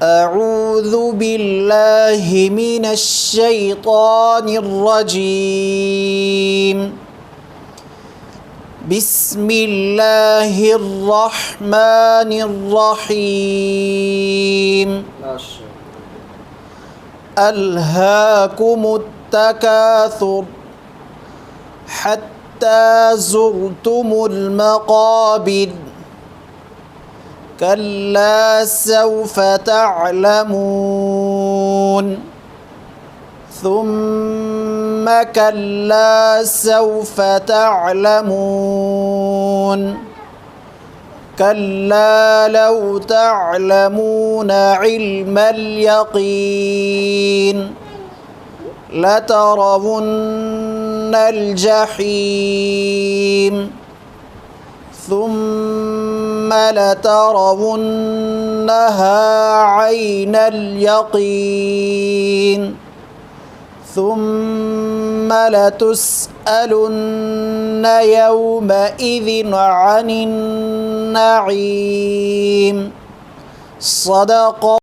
أعوذ بالله من الشيطان الرجيم. بسم الله الرحمن الرحيم. ألهاكم التكاثر حتى زرتم المقابر كلا سوف تعلمون ثم كلا سوف تعلمون كلا لو تعلمون علم اليقين لترون الجحيم ثم لترونها عين اليقين ثم لتسألن يومئذ عن النعيم. صدق